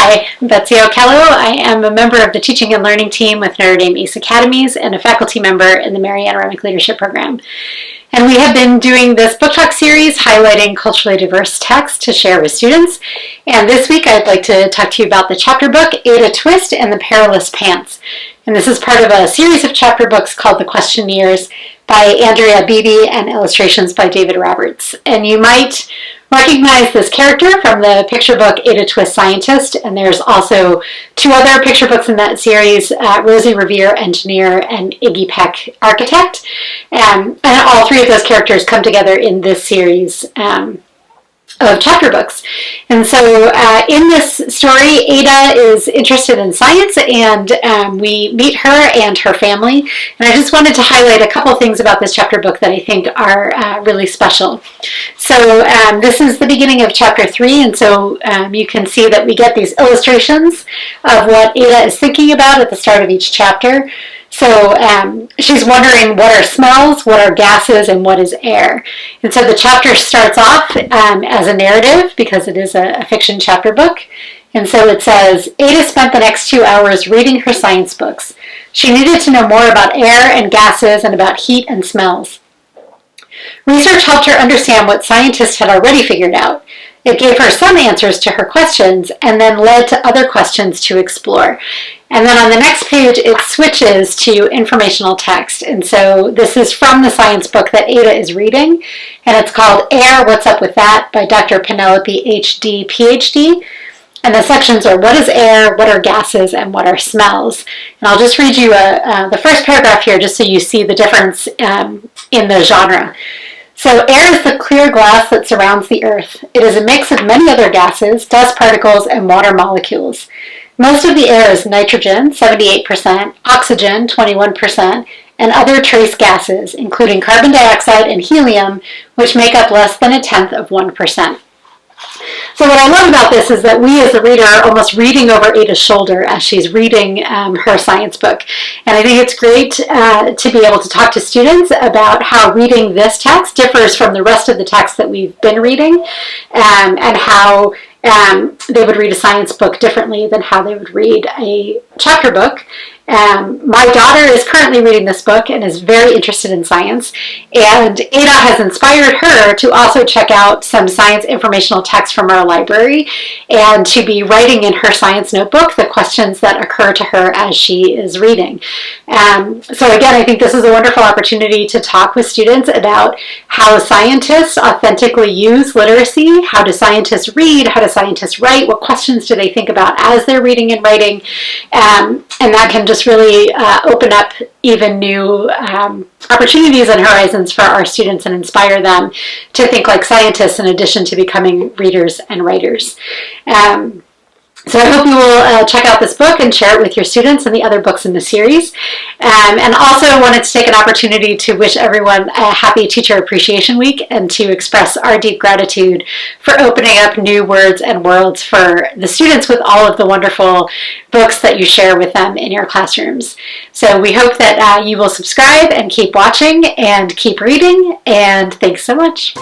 Hi, I'm Betsy Okello. I am a member of the Teaching and Learning team with Notre Dame ACE Academies and a faculty member in the Mary Anoramic Leadership Program. And we have been doing this book talk series highlighting culturally diverse texts to share with students. And this week I'd like to talk to you about the chapter book, Ada Twist and the Perilous Pants. And this is part of a series of chapter books called The Questionnaires by Andrea, Beaty, and illustrations by David Roberts. And you might recognize this character from the picture book Ada Twist Scientist, and there's also two other picture books in that series, Rosie Revere, Engineer, and Iggy Peck, Architect. And all three of those characters come together in this series of chapter books. And so in this story, Ada is interested in science, and we meet her and her family. And I just wanted to highlight a couple things about this chapter book that I think are really special. So this is the beginning of chapter 3, and so you can see that we get these illustrations of what Ada is thinking about at the start of each chapter. So she's wondering what are smells, what are gases, and what is air. And so the chapter starts off as a narrative because it is a fiction chapter book. And so it says, Ada spent the next 2 hours reading her science books. She needed to know more about air and gases and about heat and smells. Research helped her understand what scientists had already figured out. It gave her some answers to her questions and then led to other questions to explore. And then on the next page, it switches to informational text. And so this is from the science book that Ada is reading, and it's called Air, What's Up With That by Dr. Penelope H.D., Ph.D. And the sections are what is air, what are gases, and what are smells. And I'll just read you the first paragraph here just so you see the difference in the genre. So air is the clear glass that surrounds the Earth. It is a mix of many other gases, dust particles, and water molecules. Most of the air is nitrogen, 78%, oxygen, 21%, and other trace gases, including carbon dioxide and helium, which make up less than 1/10%. So what I love about this is that we as the reader are almost reading over Ada's shoulder as she's reading her science book. And I think it's great to be able to talk to students about how reading this text differs from the rest of the text that we've been reading, and how they would read a science book differently than how they would read a chapter book. My daughter is currently reading this book and is very interested in science, and Ada has inspired her to also check out some science informational text from our library and to be writing in her science notebook the questions that occur to her as she is reading. So again, I think this is a wonderful opportunity to talk with students about how scientists authentically use literacy, how do scientists read, how do scientists write, what questions do they think about as they're reading and writing, and that can just really open up even new opportunities and horizons for our students and inspire them to think like scientists in addition to becoming readers and writers. So I hope you will check out this book and share it with your students and the other books in the series. And also wanted to take an opportunity to wish everyone a happy Teacher Appreciation Week and to express our deep gratitude for opening up new words and worlds for the students with all of the wonderful books that you share with them in your classrooms. So we hope that you will subscribe and keep watching and keep reading, and thanks so much.